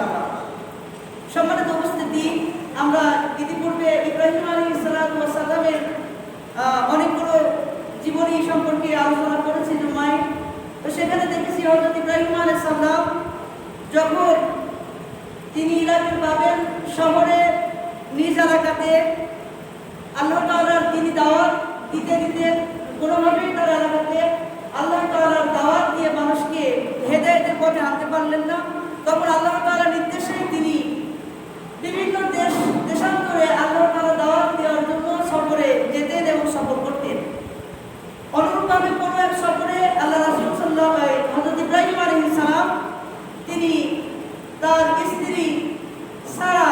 ইনশাআল্লাহ। সম্মানিত উপস্থিতি, আমরা ইতিপূর্বে ইব্রাহিম আলাইহিস সালামের অনেকগুলো জীবনী সম্পর্কে আলোচনা করেছি জুমায়। তো সেখানে দেখেছি হযরত ইব্রাহিম আলাইহিস সালাম যখন তিনি ইরাকের বাবেল শহরে নিজ এলাকাতে আল্লাহ তাআলার তিনি দাওয়াত দিতে দিতে কোনোভাবেই তার এলাকাতে আল্লাহ তাআলার দাওয়াত দিয়ে মানুষকে হেদায়েতের পথে আনতে পারলেন না। তখন আল্লাহ তাআলার নির্দেশে তিনি বিভিন্ন দেশান্তরে আল্লাহ তাআলা দাওয়াত দেওয়ার জন্য সফরে যেতেন এবং সফর করতেন। অনুরূপভাবে কোনো এক সফরে আল্লাহ রাসূল হযরত ইব্রাহিম আলাইহিস সালাম তিনি তার স্ত্রী সারা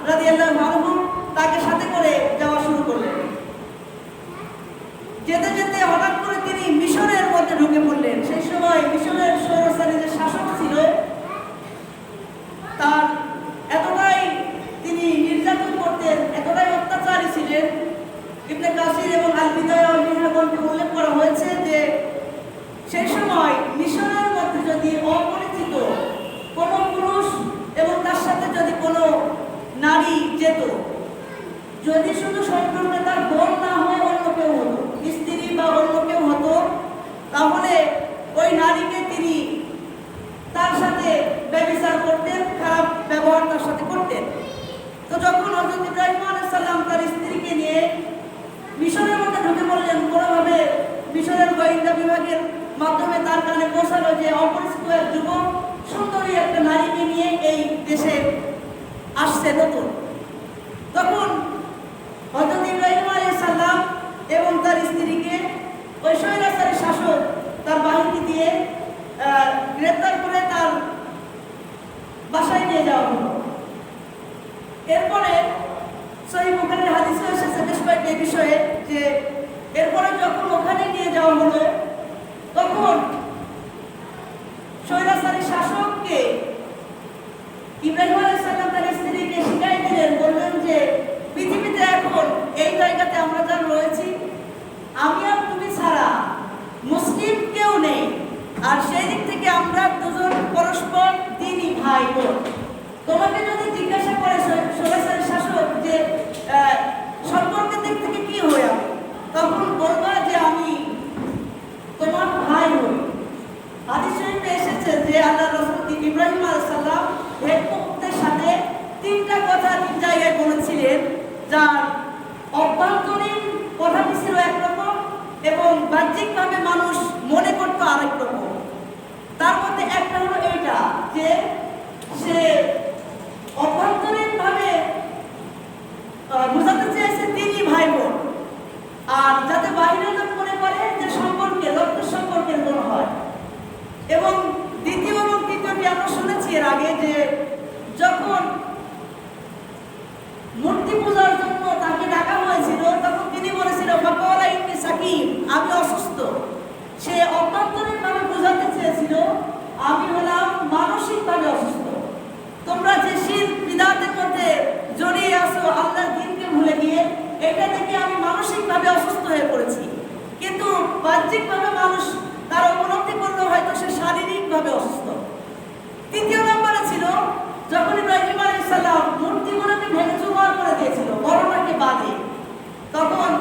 রাদিয়াল্লাহু আনহা তাকে সাথে করে যাওয়া শুরু করলেন। যেতে যেতে হঠাৎ করে তিনি মিশরের মধ্যে ঢুকে পড়লেন। সেই সময় মিশরের স্বৈরাচারী যে শাসক ছিল তার এতটাই তিনি নির্যাতন করতেন, এতটাই অত্যাচারী ছিলেন। ইবনে কাসির এবং আল বিদায়া ওয়াল নিহায়া গ্রন্থে উল্লেখ করা হয়েছে যে সেই সময় মিশরের মধ্যে যদি অপরিচিত কোনো পুরুষ এবং তার সাথে যদি কোনো নারী যেত, যদি শুধু সম্পর্কে তার বোন না হয় অন্য কেউ হতো, স্ত্রী বা অন্য কেউ হতো, তাহলে ওই নারীকে তিনি তার সাথে ব্যভিচার করতেন, খারাপ ব্যবহার তার সাথে করতেন। তো যখন হযরত ইব্রাহিম আলাইহিস সালাম তার স্ত্রীকে নিয়ে মিশরের মধ্যে ঢুকে পড়লেন, কোনোভাবে মিশরের গোয়েন্দা বিভাগের মাধ্যমে তার কানে পৌঁছালো যে অপরিচিত এক যুবক সুন্দরী একটা নারীকে নিয়ে এই দেশে আসছে নতুন। তখন হযরত ইব্রাহিম আলাইহিস সালাম এবং তার স্ত্রীকে ওই স্বৈরাচারী শাসক তার বাহিনী দিয়ে গ্রেফতার করে তার বাসায় নিয়ে যাওয়া হলো। এরপরে সহিহ বুখারীর হাদিসে এসেছে বেশ কয়েকটি বিষয়ে যে এরপরে যখন ওখানে নিয়ে যাওয়া হলো তখন স্বৈরাচারী শাসককে ইব্রাহিম আলাইহিস সালাম তার স্ত্রীকে শিখাই দিলেন, বললেন যে পৃথিবীতে এখন এই জায়গাতে আমরা যা রয়েছি আমি আর তুমি ছাড়া মুসলিম কেউ নেই, আর সেই দিক থেকে আমরা দুজন পরস্পর দিনই ভাই বোন। তোমাকে যদি জিজ্ঞাসা করে স্বৈরাচারী শাসক যে সম্পর্কের দিক থেকে কি হই আমি, তখন বলবা যে আমি তোমার ভাই হই। হাদিস শরীফে এসেছে যে আল্লাহ রাসূল ইব্রাহিম আলাইহিস সালাম হেকমতের সাথে তিনটা কথা তিন জায়গায় বলেছিলেন, যার অভ্যন্তরীণ কথাটি ছিল একরকম এবং বাহ্যিকভাবে মানুষ মনে করত আরেক রকম। তার মধ্যে একটা হলো এইটা যে সে অভ্যন্তরীণভাবে বোঝাতে চেয়েছে তিনি ভাই বোন, আর যাতে বাইরের লোক মনে করে যে সম্পর্কে রক্তের সম্পর্কের বোন হয়। এবং দ্বিতীয় এবং তৃতীয়টি আমরা শুনেছি এর আগে যে যখন মূর্তি পূজার জন্য তাকে ডাকা হয়েছিল তখন তিনি বলেছিল মাকাওয়ালা ইন্নী সাকিম, আমি অসুস্থ। সে অভ্যন্তরীণভাবে বোঝাতে চেয়েছিল আমি হলাম মানসিকভাবে অসুস্থ। তোমরা যে শিরক বিদআতের মধ্যে জড়িয়ে আছো আল্লাহর দ্বীনকে ভুলে গিয়ে, এটা থেকে আমি মানসিকভাবে অসুস্থ হয়ে পড়েছি। কিন্তু বাহ্যিকভাবে মানুষ তার উপলব্ধি করলেও হয়তো সে শারীরিকভাবে অসুস্থ। তৃতীয় নম্বরে ছিল যখন ইব্রাহিম আলাইহিস সালাম মূর্তিগুলোকে ভেঙে চুরমার করে দিয়েছিল বড়টাকে বাদে, তখন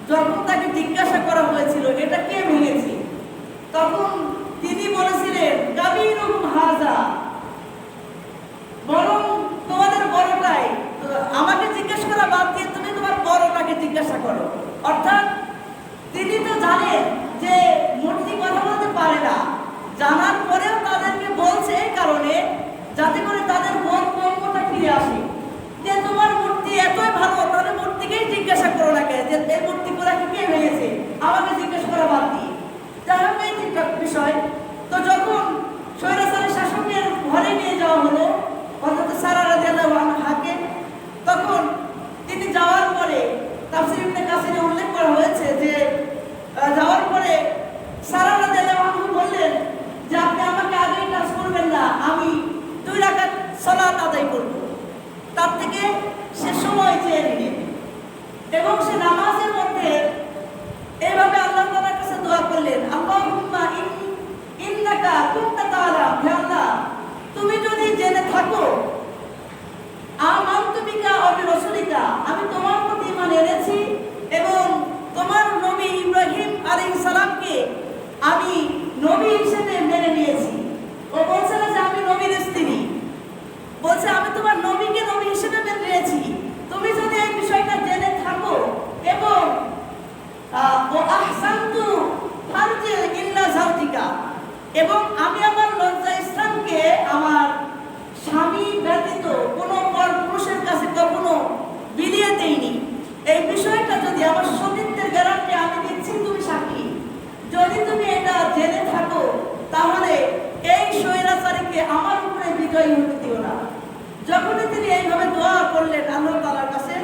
যখন তাকে জিজ্ঞাসা করা হয়েছিল এটা কে ভেঙেছে, তখন তিনি বলেছিলেন কাবীরুহুম হাযা, বরং তোমাদের বড়টাই, আমাকে জিজ্ঞাসা করা বাদ দিয়ে তুমি তোমার বড়টাকে জিজ্ঞাসা করো। অর্থাৎ তিনি তো জানেন যে মূর্তি কথা বলতে পারে না, জানার পরেও তাদেরকে বলছে এই কারণে যাতে করে তাদের বোধ কর্মটা ফিরে আসে যে তোমার মূর্তি এতই ভালো, তাহলে মূর্তিকেই জিজ্ঞাসা করো না কে যে এই মূর্তিগুলোকে কে ভেঙেছে, আমাকে জিজ্ঞাসা করা বাদ দিয়ে। যাই হোক এই তিনটা বিষয়। তো যখন স্বৈরাচারী শাসকের ঘরে নিয়ে যাওয়া হলো হযরত সারা রাদিয়াল্লাহু আনহাকে, তখন তিনি যাওয়ার পরে তাফসীর ইবনে কাসিরে উল্লেখ করা হয়েছে যে যাওয়ার পরে সারা রাদিয়াল্লাহু আনহা বললেন যে আপনি আমাকে আগেই টাচ করবেন না, আমি 2 রাকাত সালাত আদায় করব। তার থেকে সে সময় চেয়ে নিলেন এবং সে নামাজের মধ্যে এইভাবে আল্লাহ তাআলার কাছে দোয়া করলেন, আল্লাহুম্মা নবী হিসেবে মেনে নিয়েছি। ও বলছে না যে আমি নবীর স্ত্রী, বলছে আমি তোমার নবীকে নবী হিসেবে মেনে নিয়েছি। তুমি যদি এই বিষয়টা জেনে থাকো এবং আহসানতু ফারজি ইল্লা যাওজিকা, এবং আমি আমার লজ্জা স্থানকে আমার স্বামী ব্যতীত কোনো পর পুরুষের কাছে কখনো বিলিয়ে দেইনি, এই বিষয়টা যদি আমার সতীত্বের গ্যারান্টি আমি দিচ্ছি, তুমি সাক্ষী, যদি তুমি এটা জেনে থাকো তাহলে এই স্বৈরাচারীকে আমার উপরে বিজয়ী হতে দিও না। যখনই তিনি এইভাবে দোয়া করলেন আল্লাহ তাআলার কাছে,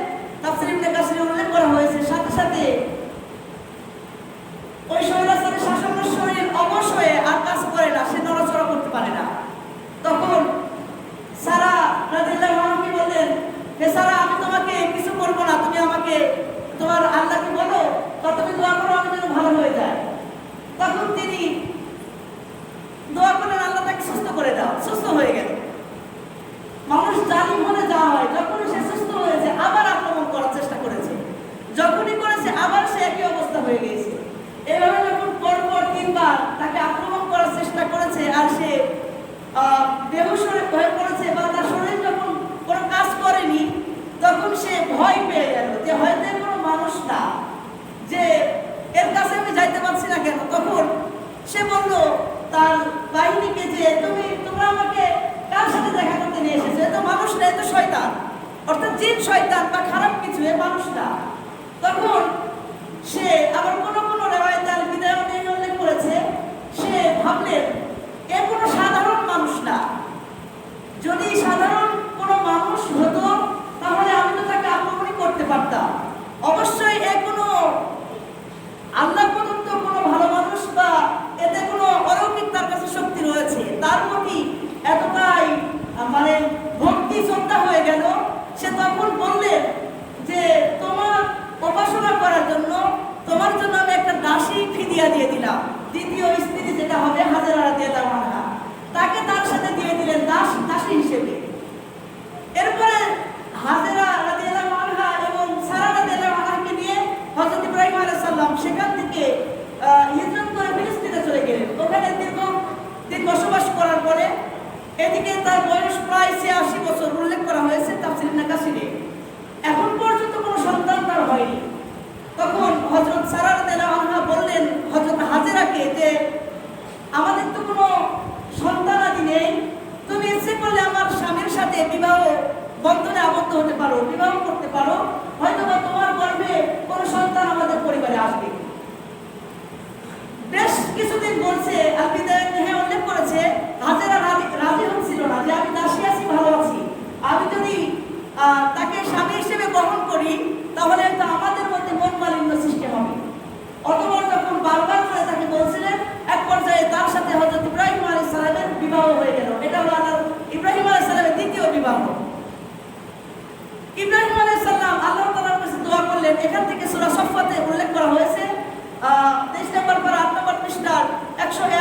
তাফসীর ইবনে কাসিরে উল্লেখ করা হয়েছে, সাথে সাথে ওই স্বৈরাচারীর শাসনের শরীর অবশ হয়ে আর কাজ করে না, সে নড়াচড়া করতে পারে না। তখন সারা রাদিয়াল্লাহু আনহা বললেন, হে সারা, আমি তোমাকে কিছু করবো না, তুমি আমাকে তোমার আল্লাহকে বলো, তুমি দোয়া করো আমি যেন ভালো হয়ে যায়। তখন তিনি দোয়া করলেন, আল্লাহ তাকে সুস্থ করে দাও, সুস্থ হয়ে গেল। মানুষ জালিম হলে যা হয়, যখনই সে সুস্থ হয়েছে আবার আক্রমণ করার চেষ্টা করেছে, যখনই করেছে আবার সে একই অবস্থা হয়ে গিয়েছে। এভাবে যখন পরপর 3 বার তাকে আক্রমণ করার চেষ্টা করেছে আর সে বেহুশ হয়ে পড়েছে বা তার শরীর যখন কোনো কাজ করেনি, তখন সে ভয় পেয়ে গেল যে হয়তো কোনো মানুষ না, যে এর কাছে আমি যাইতে পারছি না কেন। তখন সে বলল তার বাহিনীকে যে তোমরা আমাকে কার সাথে দেখা করতে নিয়ে এসেছো, এ তো মানুষ না, এ তো শয়তান, অর্থাৎ জিন শয়তান বা খারাপ কিছু, এ মানুষ না। তখন সে আবার কোনো রেওয়ায়েতে আল বিদায়াতে উল্লেখ করেছে, সে ভাবলেন এ কোনো সাধারণ মানুষ না, যদি সাধারণ কোনো মানুষ হতো তাহলে আমি তো তাকে আক্রমণই করতে পারতাম, অবশ্যই এ কোনো আল্লাহ প্রদত্ত কোনো ভালো মানুষ বা এতে কোনো অলৌকিক তার কাছে শক্তি রয়েছে। তার প্রতি এতটাই মানে ভক্তি শ্রদ্ধা হয়ে গেল, সে তখন বললেন যে তোমার উপাসনা করার জন্য তোমার জন্য আমি একটা দাসী ফিদিয়া দিয়ে দিলাম, দ্বিতীয় স্ত্রী যেটা হবে হাজেরা রাদিয়াল্লাহু আনহা, তাকে তার সাথে দিয়ে দিলেন দাসী হিসেবে। এরপরে হাজেরা রাদিয়াল্লাহু আনহা এবং সারা রাদিয়াল্লাহু আনহাকে নিয়ে হযরত ইব্রাহিম আলাইহিস সালাম সেখান থেকে হিজরত করে ফিলিস্তিনে চলে গেলেন। ওখানে দীর্ঘদিন বসবাস করার পরে এদিকে তার বয়স প্রায় ৮৬ বছর উল্লেখ করা হয়েছে তাফসীর ইবনে কাসিরে। এখন পর্যন্ত কোনো সন্তান তার হয়নি। তখন হযরত সারা রাদিয়াল্লাহু আনহা বললেন হযরত হাজেরাকে যে আমাদের তো কোনো সন্তানাদি নেই, তুমি ইচ্ছে করলে আমার স্বামীর সাথে বিবাহ বন্ধনে আবদ্ধ হতে পারো, বিবাহ করতে পারো, হয়তো বা তোমার গর্ভে কোনো সন্তান আমাদের পরিবারে আসবে। বেশ কিছুদিন বলছে আল বিদায়াতে উল্লেখ করেছে হাজেরা রাজি হচ্ছিল না যে আমি দাসী আছি, ভালো আছি, আমি যদি তাকে স্বামী হিসেবে গ্রহণ করি তাহলে তো আমাদের মধ্যে মন মালিন্য সৃষ্টি হবে। অতঃপর যখন বারবার করে তাকে বলছিলেন, এক পর্যায়ে তার সাথে হযরত ইব্রাহিম আলাইহিস সালামের বিবাহ হয়ে গেল। এটা হলো ইব্রাহিম আলাইহিস সালামের দ্বিতীয় বিবাহ। ইব্রাহিম আলাইহিস সালাম আল্লাহ তাআলার কাছে দোয়া করলেন। এখান থেকে সূরা সফফাতে উল্লেখ করা হয়েছে 23 নম্বর পারা 8 নম্বর পৃষ্ঠার 101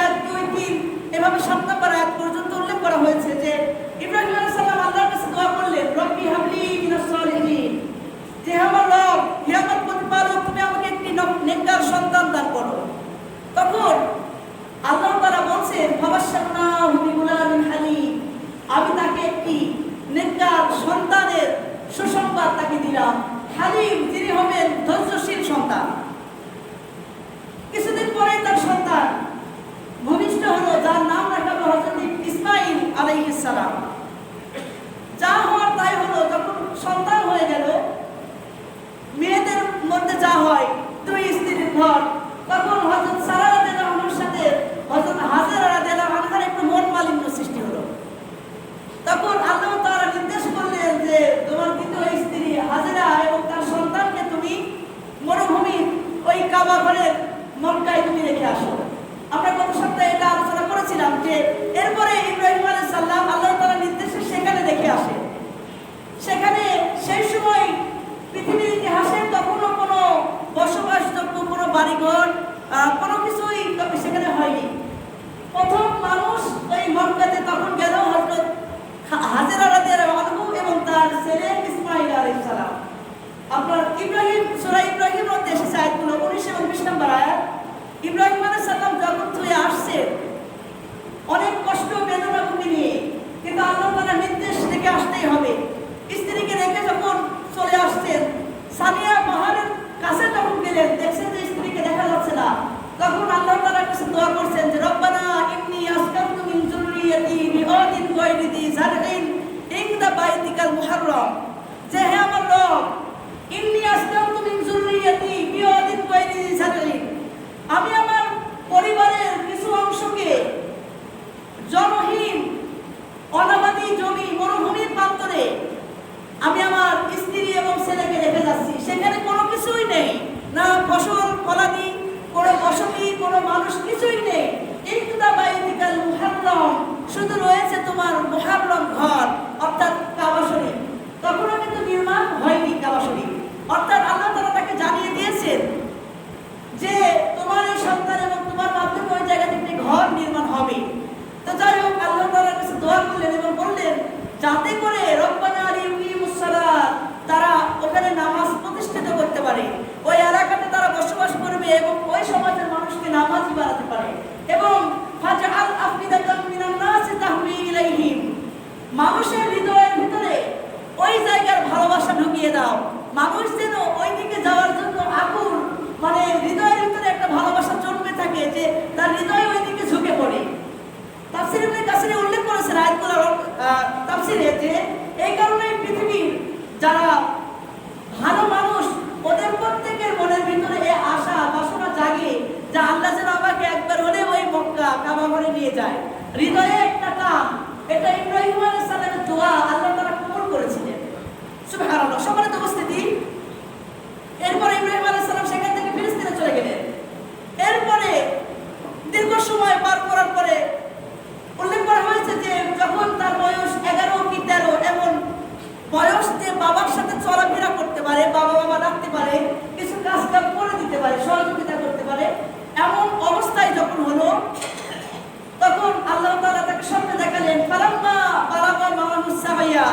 তাফসিরে যে এই কারণে পৃথিবীর যারা ভালো মানুষ ওদের প্রত্যেকের মনের ভিতরে এই আশা বাসনা জাগে যে আল্লাহ যেন আমাকে একবার হলে ওই মক্কা কাবা ঘরে নিয়ে যায়। হৃদয়ে একটা টান, এটা ইব্রাহিম আলাইহিস সালামের দোয়া আল্লাহ তাআলা কবুল করেছিলেন। সুবহানাল্লাহ। সম্মানিত উপস্থিতি, এরপরে ইব্রাহিম আলাইহিস সালাম সেখান থেকে ফিলিস্তিনে চলে গেলেন। এরপরে দীর্ঘ সময় পার করার পরে উল্লেখ করা হয়েছে যে যখন তার বয়স 11 কি 13 এমন বয়স, যে বাবার সাথে চলাফেরা করতে পারে, বাবা বাবা ডাকতে পারে, কিছু কাজ কাম করে দিতে পারে, সহযোগিতা করতে পারে, এমন অবস্থায় যখন হলো তখন আল্লাহ তাআলা তাকে স্বপ্নে দেখালেন ফালাম্মা বালাগা মা'হুস সাবিয়া,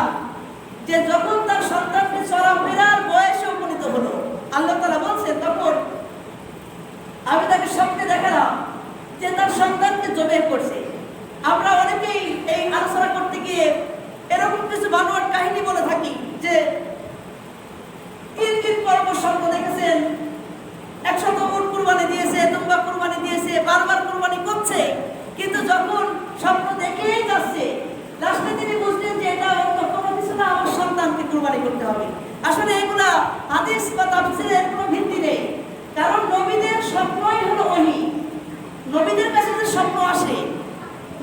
যে যখন তার সন্তানকে চলাফেরার বয়সে উপনীত হলো, আল্লাহ তাআলা বলছেন তখন আমি তাকে স্বপ্নে দেখালাম যে তার সন্তানকে জবেহ করছে। আমরা অনেকেই এই আলোচনা করতে গিয়ে এরকম কিছু বানোয়াট কাহিনী বলে থাকি যে 3 দিন পর স্বপ্ন দেখেছেন 100 উট কুরবানি দিয়েছে, দুম্বা কুরবানি দিয়েছে, বারবার কুরবানি করছে, কিন্তু যখন স্বপ্ন দেখেই যাচ্ছে লাস্টে তিনি বুঝলেন যে এটা অন্য কোনো কিছু না, আমার সন্তানকে কুরবানি করতে হবে। আসলে এগুলা হাদিস বা তাফসীরের কোনো ভিত্তি নেই, কারণ নবীদের স্বপ্নই হলো ওহী। নবীদের কাছে যে স্বপ্ন আসে,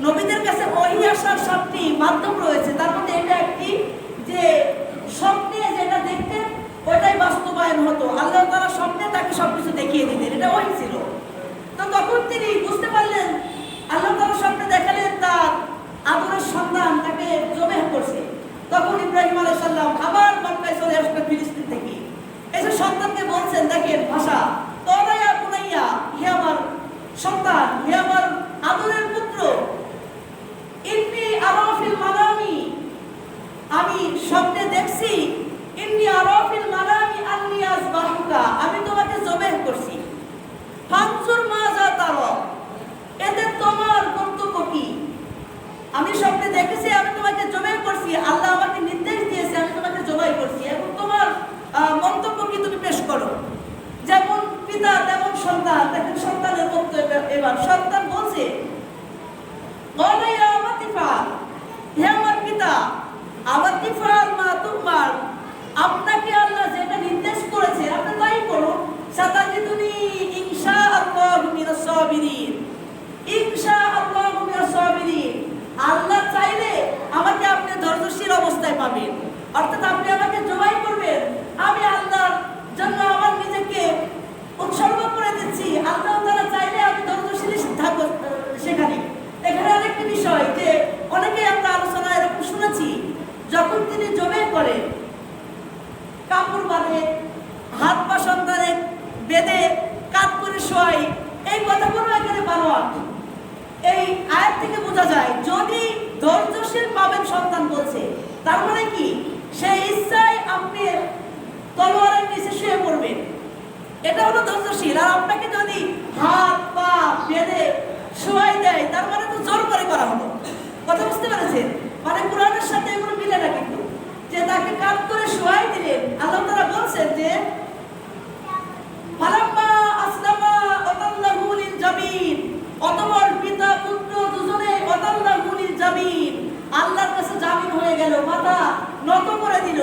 নবীদের কাছে ওহী আসার 7টি মাধ্যম রয়েছে, তার মধ্যে এটা একটি যে স্বপ্নে যেটা দেখতেন ওটাই বাস্তবায়ন হতো। আল্লাহ তাআলা স্বপ্নে তাকে সবকিছু দেখিয়ে দিতেন, এটা ওহী ছিল। তো তখন তিনি বুঝতে পারলেন, আল্লাহ তাআলা স্বপ্নে দেখালেন তার আদরের সন্তান তাকে জবেহ করছে। তখন ইব্রাহিম আলাইহিস সালাম আবার মক্কায় চলে আসলেন ফিলিস্তিন থেকে। এই যে সন্তানকে বলছেন, দেখেন ভাষা, তোরায়া বুনাইয়া, হে আমার সন্তান, হে আমার আদরের পুত্র, ইন্নী আরাফিল মানামি, আমি স্বপ্নে দেখছি, ইন্নী আরাফিল মানামি আন্নী আযবাহুকা, আমি তোমাকে জবেহ করছি। ফানজুর মাজা তারা, এতে তোমার কর্তব্য কি? আমি স্বপ্নে দেখেছি আমি তোমাকে জবেহ করছি, আল্লাহ আমাকে নির্দেশ দিয়েছে আমি তোমাকে জবাই করছি, এখন তোমার মন্তব্য কি তুমি পেশ করো। যেমন পিতা তেমন সন্তান। দেখেন সন্তানের বক্তব্য। এবার সন্তান বলছে, গলাইয়া আমাতিফা, হে আমার পিতা, আমাতিফাল মা তুমার, আপনাকে আল্লাহ যেটা নির্দেশ করেছে আপনি তাই করুন। সাতাজিদুনি ইনশাআল্লাহু মিনাস সাবিরিন, ইনশাআল্লাহু মিনাস সাবিরিন, আল্লাহ চাইলে আমাকে আপনি ধৈর্যশীল অবস্থায় পাবেন, অর্থাৎ আপনি আমাকে জবাই করবেন, আমি আল্লাহর জন্য আমার নিজেকে উৎসর্গ করে দিচ্ছি, আল্লাহ তাআলা চাইলে আমি ধৈর্যশীল থাকব সেখানে। এখানে আরেকটি বিষয় যে অনেকে আমরা আলোচনা এরকম শুনেছি, যখন তিনি জবেহ করেন কাপড় বাঁধে, হাত পা সন্তানে বেঁধে কাত করে শোয়, এই কথাগুলো এখানে বানোয়াট। এই আয়াত থেকে বোঝা যায় যদি ধৈর্যশীল পাবেন সন্তান বলছে, তার মানে কি সেই ইচ্ছায় আপনি তলোয়ারের নিচে শুয়ে পড়বেন, এটা হলো ধৈর্যশীল। আর আপনাকে যদি হাত পা বেঁধে শোয়াই দেয় তার মানে তো জোর করে করা হলো। কথা বুঝতে পেরেছেন? মানে কোরআনের সাথে এগুলো মিলে না, কিন্তু যে তাকে কাত করে শোয়াই দিলেন, আল্লাহ তাআলা বলছেন যে ফালাম্মা আসলামা ওয়াতাল্লাহু লিল জাবিন, অতঃপর পিতা পুত্র দুজনে ওয়াতাল্লাহু লিল জাবিন, আল্লাহর কাছে জামিন হয়ে গেল, মাথা নত করে দিল।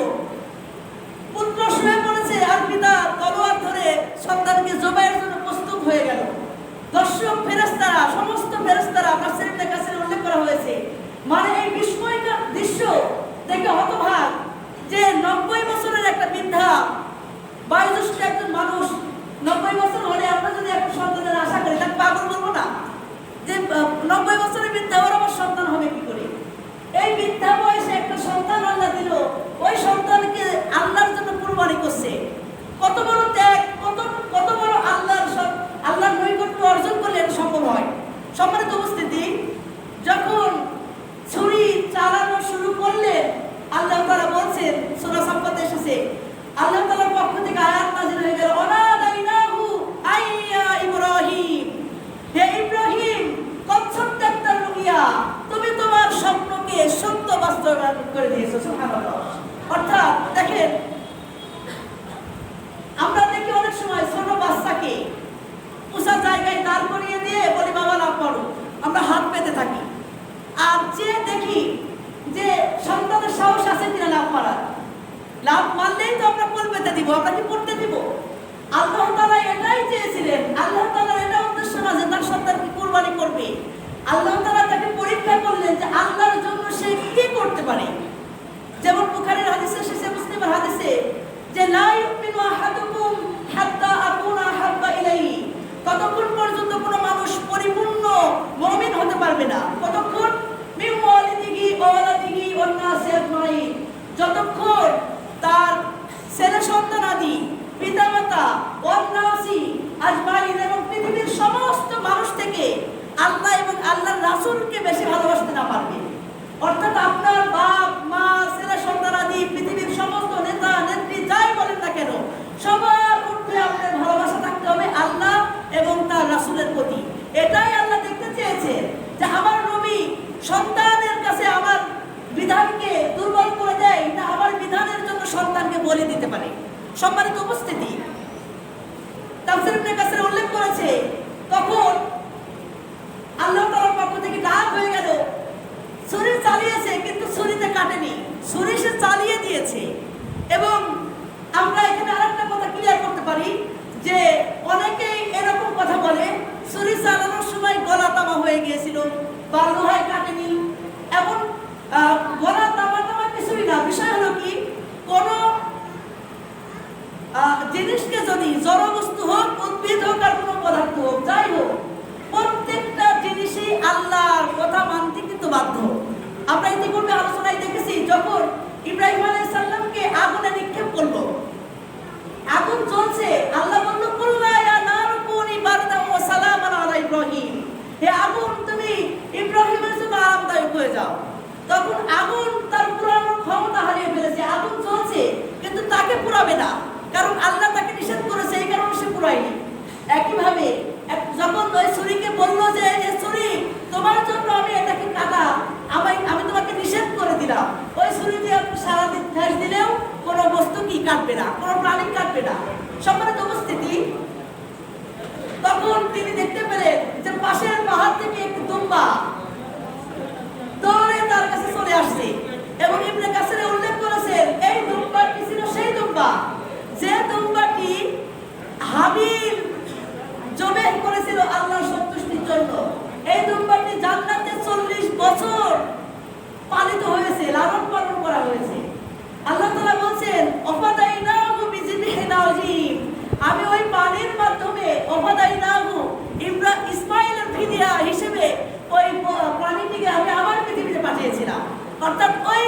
পুত্র শুয়ে পড়েছে আর পিতা তলোয়ার ধরে সন্তানকে জবাইয়ের জন্য প্রস্তুত হয়ে গেল। দর্শক ফেরেশতারা, সমস্ত ফেরেশতারা তাফসীরে কাসিরে উল্লেখ করা হয়েছে, মানে এই বিস্ময়কর দৃশ্য দেখে হতবাক যে 90 বছরের একটা বৃদ্ধা, বয়োজ্যেষ্ঠ একজন মানুষ, 90 বছর হলে আমরা যদি একটা সন্তানের আশা করি তাকে পাগল বলবো না, যে 90 বছরের বৃদ্ধা ওর আবার সন্তান হবে কি করে? এই বৃদ্ধা বয়সে একটা সন্তান আল্লাহ দিল, ওই সন্তানকে আল্লাহর জন্য কুরবানি করছে। কত বড় ত্যাগ, কত বড় আল্লাহর নৈকট্য অর্জন করলে এটা সম্ভব হয়। সম্মানিত উপস্থিতি, যখন ছুরি চালানো শুরু করলেন আল্লাহ তাআলা বলছেন, সূরা সাফফাতে এসেছে, আল্লাহ তাআলার পক্ষ থেকে আয়াত নাযিল হয়ে গেল, অনাদাইনাহু আইয়া ইব্রাহিম, হে ইব্রাহিম কদ সাদ্দাকতা রুইয়া, তুমি তোমার স্বপ্নকে সত্য বাস্তবায়ন করে দিয়েছো। সুবহানাল্লাহ। অর্থাৎ দেখেন, আমরা দেখি অনেক সময় ছোট বাচ্চাকে উঁচা জায়গায় দাঁড় করিয়ে দিয়ে বলি বাবা না পড়ো, আমরা হাত পেতে থাকি। আর যে দেখি যে সন্তানের লাভ মানলেই তো আমরা কোল পেতে দিব, আমরা কি পড়তে দিব? আল্লাহ তাআলা এটাই চেয়েছিলেন, আল্লাহ তাআলার এটা উদ্দেশ্য না যে তার সন্তানকে কুরবানি করবে। আল্লাহ তাআলা তাকে পরীক্ষা করলেন যে আল্লাহর জন্য সে কি করতে পারে। যেমন বুখারীর হাদিসে এসেছে, মুসলিমের হাদিসে যে লা ইউমিনু আহাদুকুম হাত্তা আকুনা হাব্বা ইলাইহি, ততক্ষণ পর্যন্ত কোনো মানুষ পরিপূর্ণ মুমিন হতে পারবে না। কতক্ষণ? মিন ওয়ালিদিহি ওয়া ওয়ালাদিহি ওয়ান নাসি আজমাইন, যতক্ষণ তার ছেলে সন্তানাদি, পিতামাতা, ওয়ান নাসি আজমাইন এবং পৃথিবীর সমস্ত মানুষ থেকে আল্লাহ এবং আল্লাহর রাসূলকে বেশি ভালোবাসতে না পারবে। অর্থাৎ আপনার বাপ মা, ছেলে সন্তানাদি, পৃথিবীর সমস্ত নেতা নেত্রী যাই বলেন না কেন, সবার ঊর্ধ্বে আপনার ভালোবাসা থাকতে হবে আল্লাহ এবং তার রাসূলের প্রতি। এটাই আল্লাহ দেখতে চেয়েছে যে আমার নবী সন্তানের কাছে আমার বিধানকে দুর্বল করে দেয় না আমার বিধানের জন্য সন্তানকে বলি দিতে পারে। সম্মানিত উপস্থিতি, তাফসীর ইবনে কাসির উল্লেখ করেছে তখন আল্লাহ তাআলার পক্ষ থেকে ডাক হয়ে গেল, ছুরি চালিয়েছে কিন্তু ছুরিতে কাটেনি, ছুরি সে চালিয়ে দিয়েছে। এবং আমরা এখানে আরেকটা কথা ক্লিয়ার করতে পারি যে অনেকেই এরকম কথা বলে ছুরি চালানোর সময় গলা তামা হয়ে গিয়েছিল বা লোহায় কাটেনি। এমন গলা তামা কিছুই না। বিষয় হলো কি, কোন জিনিসকে যদি জড় বস্তু হোক, উদ্ভিদ হোক আর কোনো পদার্থ হোক, যাই হোক, প্রত্যেকটা জিনিসই আল্লাহর কথা মানতে কিন্তু বাধ্য। আমরা ইতিপূর্বে আলোচনায় দেখেছি যখন ইব্রাহিম আলাইহিস সালামকে আগুনে নিক্ষেপ করলো, আগুন জ্বলছে, আল্লাহ বলল কুল্লা ইয়া নারু কুনি বারদান ওয়া সালামান আলা ইব্রাহিম, হে আগুন তুমি ইব্রাহিমের জন্য আরামদায়ক হয়ে যাও। তখন আগুন তার পুরানো ক্ষমতা হারিয়ে ফেলেছে, আগুন জ্বলছে কিন্তু তাকে পুরাবে না, কারণ আল্লাহ তাকে নিষেধ করেছে, এই কারণে সে পুরায়নি। একইভাবে যখন ওই ছুরিকে বললো যে ছুরি তোমার জন্য আমি এটাকে কাটা, আমি তোমাকে নিষেধ করে দিলাম, ওই ছুরি দিয়ে আপনি সারাদিন ঠেস দিলেও কোনো বস্তু কি কাটবে না, কোনো প্রাণী কাটবে না। সম্মানিত উপস্থিতি, তখন তিনি দেখতে পেলেন যে পাশের পাহাড় থেকে একটি দুম্বা দৌড়ে তার কাছে চলে আসছে। এবং ইবনে কাসির উল্লেখ করেছেন এই দুম্বাটি ছিল সেই দুম্বা যে দুম্বাটি হাবিল জবে করেছিল আল্লাহর সন্তুষ্টির জন্য। এই দুম্বাটি জান্নাতে 40 বছর পালিত হয়েছে, লালন পালন করা হয়েছে। আল্লাহ তাআলা বলছেন অফাদাইনাহু বিযিবহিন আযীম, আমি ওই পানির মাধ্যমে অফাদাইনাহু ইসমাঈলের ফিদিয়া হিসেবে ওই প্রাণীটিকে আমি আবার পৃথিবীতে পাঠিয়েছিলাম। অর্থাৎ ওই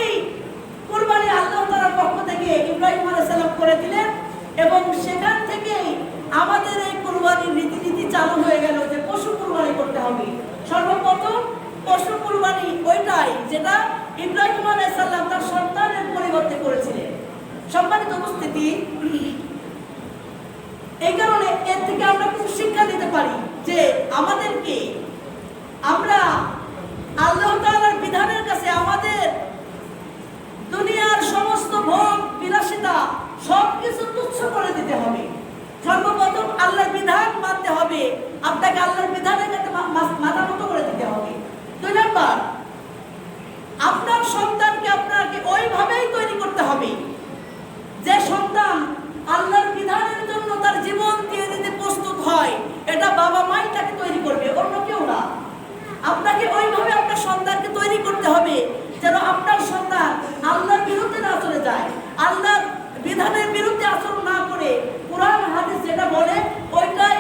কুরবানি আল্লাহ তাআলার পক্ষ থেকে ইব্রাহিম আলাইহিস সালাম করে দিলেন এবং সেখান থেকেই আমাদের এই কুরবানির রীতিনীতি চালু হয়ে গেল যে পশু কুরবানি করতে হবে। সর্বপ্রথম পশু কুরবানি ওইটাই যেটা ইব্রাহিম আলাইহিস সালাম তার সন্তানের পরিবর্তে করেছিলেন। সম্মানিত উপস্থিতি, এই কারণে এর থেকে আমরা কিছু শিক্ষা নিতে পারি যে আমাদেরকে আমরা আল্লাহ তাআলার বিধানের কাছে আমাদের দুনিয়ার সমস্ত ভোগ বিলাসিতা সবকিছু তুচ্ছ করে দিতে হবে। সর্বপ্রথম আল্লাহর বিধান মানতে হবে, আপনাকে আল্লাহর বিধানের কাছে মাথা নত করে দিতে হবে। 2 নাম্বার, আপনার সন্তানকে আপনাকে ওইভাবেই তৈরি করতে হবে যে সন্তান আল্লাহর বিধানের জন্য তার জীবন দিয়ে দিতে প্রস্তুত হয়। এটা বাবা মাই তাকে তৈরি করবে, অন্য কেউ না। আপনাকে ওইভাবে আপনার সন্তানকে তৈরি করতে হবে যেন আপনার সন্তান আল্লাহর বিরুদ্ধে না চলে যায়, আল্লাহর বিধানের বিরুদ্ধে আচরণ না করে কোরআন হাদিস যেটা বলে ওইটাই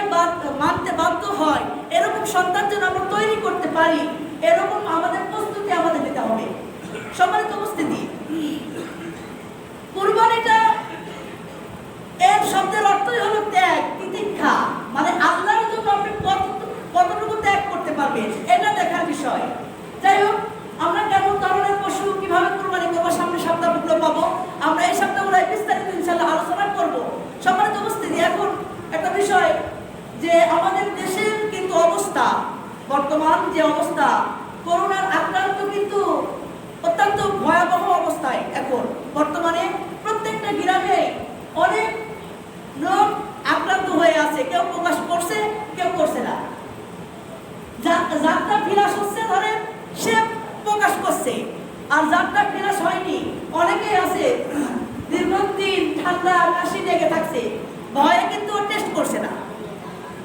মানতে বাধ্য হয়। এরকম সন্তান যেন আমরা তৈরি করতে পারি, এরকম আমাদের প্রস্তুতি আমাদের নিতে হবে। সম্মানিত উপস্থিতি, কুরবানিটা এর শব্দের অর্থই হলো ত্যাগ, তিতিক্ষা, মানে আল্লাহর জন্য আপনি কতটুকু ত্যাগ করতে পারবেন এটা দেখার বিষয়। যাই হোক, আমরা কেমন ধরনের পশু কিভাবে কুরবানি করবো সামনে সপ্তাহগুলো পাবো, আমরা এই সপ্তাহগুলো বিস্তারিত ইনশাআল্লাহ আলোচনা করব। সম্মানিত উপস্থিতি, এখন একটা বিষয় যে আমাদের দেশের কিন্তু অবস্থা, বর্তমান যে অবস্থা, করোনার আক্রান্ত কিন্তু অত্যন্ত ভয়াবহ অবস্থায়। এখন বর্তমানে প্রত্যেকটা গ্রামে অনেক লোক আক্রান্ত হয়ে আছে, কেউ প্রকাশ করছে কেউ করছে না। যাত্রা ফিরাস হচ্ছে ধরেন সে প্রকাশ করছে, আর যাত্রা ফিরাস হয়নি অনেকেই আছে দীর্ঘ ঠান্ডা কাশি লেগে থাকছে, ভয়ে কিন্তু ও টেস্ট করছে না।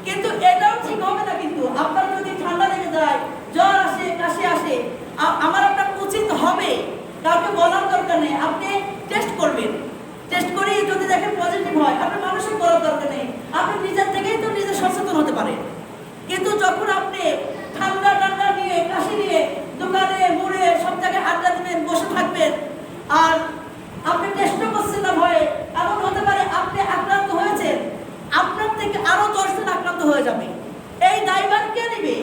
কিন্তু এটাও ঠিক হবে না। কিন্তু আপনার যদি ঠান্ডা লেগে যায়, জ্বর আসে, কাশি আসে, আমার আপনার উচিত হবে, কাউকে বলার দরকার নেই, আপনি টেস্ট করবেন। টেস্ট করে যদি দেখেন পজিটিভ হয়, আপনার মানুষের বলার দরকার নেই, আপনি নিজের থেকেই তো নিজে সচেতন হতে পারেন। কিন্তু যখন আপনি ঠান্ডা ঠান্ডা নিয়ে, কাশি নিয়ে দোকানে মোড়ে সব জায়গায় আড্ডা দিবেন, বসে থাকবেন, আর আপনি টেস্টও করছেন না ভয়ে, এমন হতে পারে আপনি আক্রান্ত হয়েছেন, আপনার থেকে আরো 10 জন আক্রান্ত হয়ে যাবে। এই দায়ভার কে নেবে?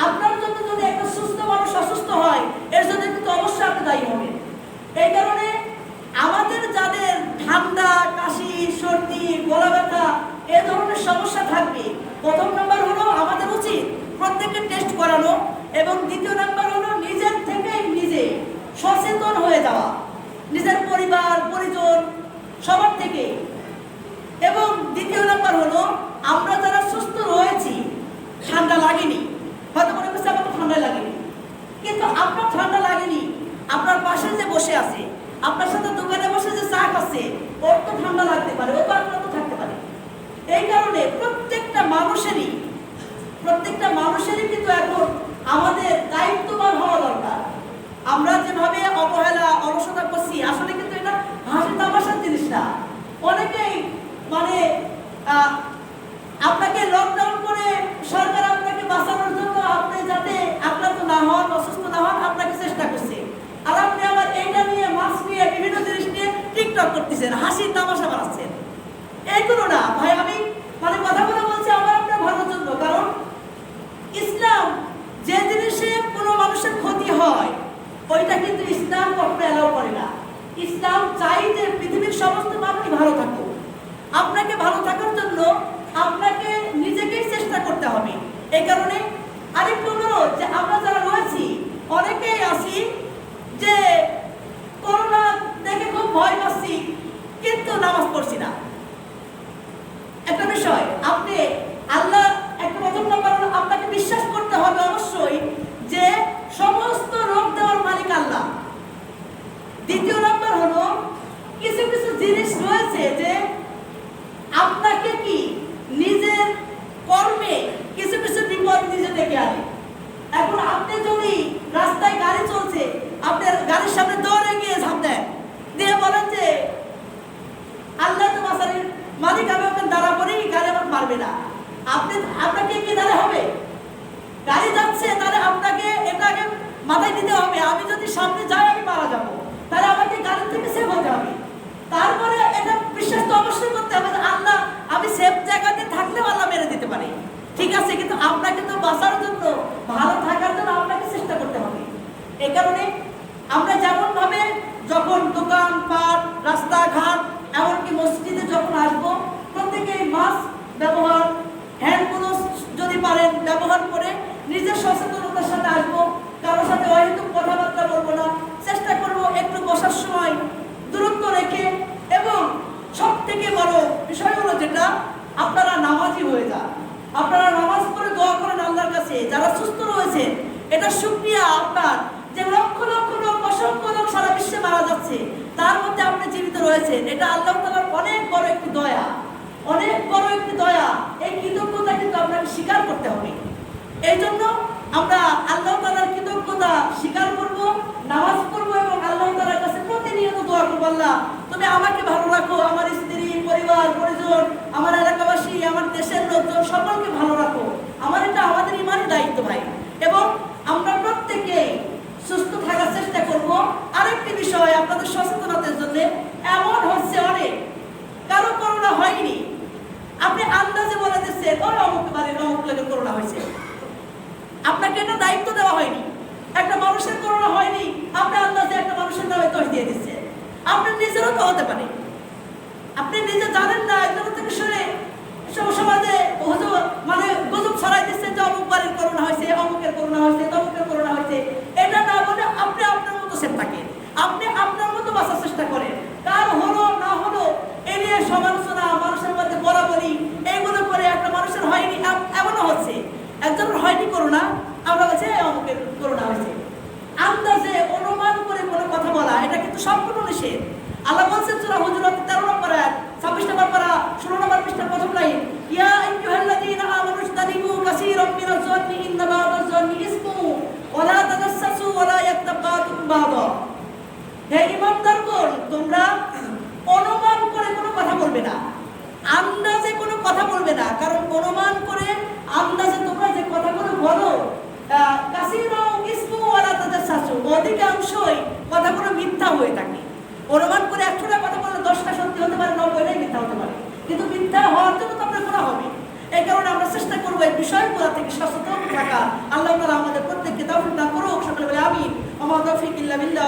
আপনার জন্য যদি একটা সুস্থ মানুষ অসুস্থ হয়, এর জন্য কিন্তু অবশ্যই আপনি দায়ী হবেন। এই কারণে আমাদের যাদের ঠান্ডা, কাশি, সর্দি, গলা ব্যথা এ ধরনের সমস্যা থাকবে, প্রথম নাম্বার হলো আমাদের উচিত প্রত্যেককে টেস্ট করানো, এবং দ্বিতীয় নাম্বার হলো নিজের থেকেই নিজে সচেতন হয়ে যাওয়া, নিজের পরিবার পরিজন সবার থেকে। এবং দ্বিতীয় নাম্বার হলো আমরা যারা সুস্থ রয়েছি, ঠান্ডা লাগেনি, হয়তো মনে করছে আমার ঠান্ডা লাগেনি, কিন্তু আপনার ঠান্ডা লাগেনি, আপনার পাশে যে বসে আছে, আপনার সাথে দোকানে বসে যে চা খাচ্ছে, ওর তো ঠান্ডা লাগতে পারে, ও তো আক্রান্ত থাকতে পারে। এই কারণে প্রত্যেকটা মানুষেরই কিন্তু এখন আমাদের দায়িত্ববান হওয়া দরকার। আমরা যেভাবে অবহেলা, অলসতা করছি, আসলে কিন্তু এটা হাসি তামাশার জিনিস না। অনেকেই মানে আপনাকে লকডাউন করে সরকার আপনাকে বাঁচানোর জন্য, আপনি যাতে আক্রান্ত না হন, অসুস্থ না হন, আপনাকে চেষ্টা করছে। আর আপনি আবার এইটা নিয়ে, মাস্ক নিয়ে, বিভিন্ন জিনিস নিয়ে টিকটক করতেছেন, হাসি তামাশা বানাচ্ছেন। এইগুলো না ভাই, আমি মানে কথাগুলো বলছি আমার আপনার ভালোর জন্য। কারণ ইসলাম যে জিনিসে কোনো মানুষের ক্ষতি হয়, ওইটা কিন্তু ইসলাম কখনো এলাও করে না। ইসলাম চাই যে পৃথিবীর সমস্ত মানুষ ভালো থাকুক। আপনাকে ভালো থাকার জন্য আপনাকে নিজেকেই চেষ্টা করতে হবে। এই কারণে আরেকটু অনুরোধ, যে আমরা যারা রয়েছি অনেকেই আছি যে করোনা দেখে খুব ভয় পাচ্ছি, কিন্তু নামাজ পড়ছি না। একটা বিষয়, আপনি আল্লাহ, একটা প্রথম নাম্বার হলো আপনাকে বিশ্বাস করতে হবে অবশ্যই যে সমস্ত রোগ দেওয়ার মালিক আল্লাহ। দ্বিতীয় নাম্বার হলো কিছু কিছু জিনিস রয়েছে যে আপনাকে কি নিজের কর্মে কিছু কিছু বিপদ নিজে ডেকে আনে। এখন আপনি যদি রাস্তায় গাড়ি চলছে, আপনার গাড়ির সামনে দৌড়ে গিয়ে ঝাঁপ দেন, দিয়ে বলেন যে আল্লাহ তো বাঁচানোর মালিক, আমি আপনার দ্বারা করি, গাড়ি আমার মারবে না, আপনাকে কি দাঁড়ে হবে? গাড়ি যাচ্ছে, তাহলে আপনাকে এটা আগে মাথায় দিতে হবে, আমি যদি সামনে যাই আমি মারা যাবো, তাহলে আমাকে গাড়ি থেকে সেভ হতে হবে। তারপরে এটা বিশ্বাস তো অবশ্যই করতে হবে যে আল্লাহ, আমি সেফ জায়গাতে থাকলেও আল্লাহ মেরে দিতে পারে, ঠিক আছে, কিন্তু আপনাকে তো বাঁচার জন্য, ভালো থাকার জন্য আপনাকে চেষ্টা করতে হবে। এই কারণে আমরা যেমন ভাবে যখন দোকান পাট, রাস্তাঘাট, এমনকি মসজিদে যখন আসবো, প্রত্যেকেই মাস্ক ব্যবহার, হ্যান্ড গ্লোভস যদি পারেন ব্যবহার করে নিজের সচেতনতার সাথে আসবো। কারোর সাথে অহেতুক কথাবার্তা বলবো না, চেষ্টা করবো একটু বসার সময় দূরত্ব রেখে। এবং সব থেকে বড় বিষয় হলো যেটা, আপনারা নামাজি হয়ে যান, আপনারা নামাজ পড়ে দোয়া করেন আল্লাহর কাছে। যারা সুস্থ রয়েছেন, এটা শুকরিয়া আপনার, যে লক্ষ লক্ষ লোক, অসংখ্য লোক সারা বিশ্বে মারা যাচ্ছে, তার মধ্যে আপনি জীবিত রয়েছেন। এটা আল্লাহ তাআলার অনেক বড় একটি দয়া, অনেক বড় একটি দয়া। এই কৃতজ্ঞতা কিন্তু আপনাকে স্বীকার করতে হবে। এই জন্য আমরা আল্লাহ তাআলার কৃতজ্ঞতা স্বীকার করব, নামাজ পড়বো এবং আল্লাহ তাআলার কাছে প্রতিনিয়ত দোয়া করবো, আল্লাহ তুমি আমাকে ভালো রাখো, আমার স্ত্রী, পরিবার পরিজন, আমার এলাকাবাসী, আমার দেশের লোকজন সকলকে ভালো রাখো। এটা আমাদের ইমানের দায়িত্ব ভাই। এবং আমরা প্রত্যেকেই সুস্থ থাকার চেষ্টা করব। আরেকটি বিষয় আপনাদের সচেতনতার জন্য, এমন হচ্ছে অনেক কারো করোনা হয়নি, আপনি আন্দাজে বলে দিচ্ছেন ওই অমুক বাড়ির অমুক লোকের করোনা হয়েছে, আপনাকে এটা দায়িত্ব দেওয়া হয়নি। একটা মানুষের করোনা হয়নি, আপনি আন্দাজে একটা মানুষের নামে দোষ দিয়ে দিচ্ছেন। আপনার নিজেরও তো হতে পারে, আপনি নিজে জানেন না, একজন থেকে শুনে সমাজে মানে গুজব ছড়াই দিচ্ছেন যে অমুক বাড়ির করোনা হয়েছে, অমুকের করোনা হয়েছে, তমুকের করোনা হয়েছে। এটা না বলে আপনি আপনার মতো সেফ থাকেন, আপনি আপনার মতো বাঁচার চেষ্টা করেন। কার হলো না হলো এ নিয়ে সমালোচনা, মানুষের মধ্যে বরাবরই এইগুলো করে একটা মানুষের হয়নি, এমনও হচ্ছে একজনের হয়নি করোনা, আমরা বলছি অমুকের করোনা হয়েছে। আন্দাজে অনুমান করে কোনো কথা বলা, এটা কিন্তু সম্পূর্ণ নিষেধ। আল্লাহ বলছেন সূরা হুজুরাত 13 নম্বর বাদা। হে ইমানদারগণ, তোমরা অনুমান করে কোনো কথা বলবে না, আন্দাজে কোনো কথা বলবে না। কারণ অনুমান করে আন্দাজে তোমরা যে কথাগুলো বলো, অধিকাংশই কথাগুলো মিথ্যা হয়ে থাকে। অনুমান করে 100টা কথা বললে 10টা সত্যি হতে পারে, 90টাই মিথ্যা হতে পারে, কিন্তু মিথ্যা হওয়ার জন্য তো আপনার করা হবে। এই কারণে আমরা চেষ্টা করবো এই বিষয়গুলো থেকে সচেতন থাকা। আল্লাহ তাআলা আমাদের প্রত্যেককে তৌফিক দান করুক। সকলে বলে আমিন। ওয়া মা তাওফীক ইল্লা বিল্লাহ।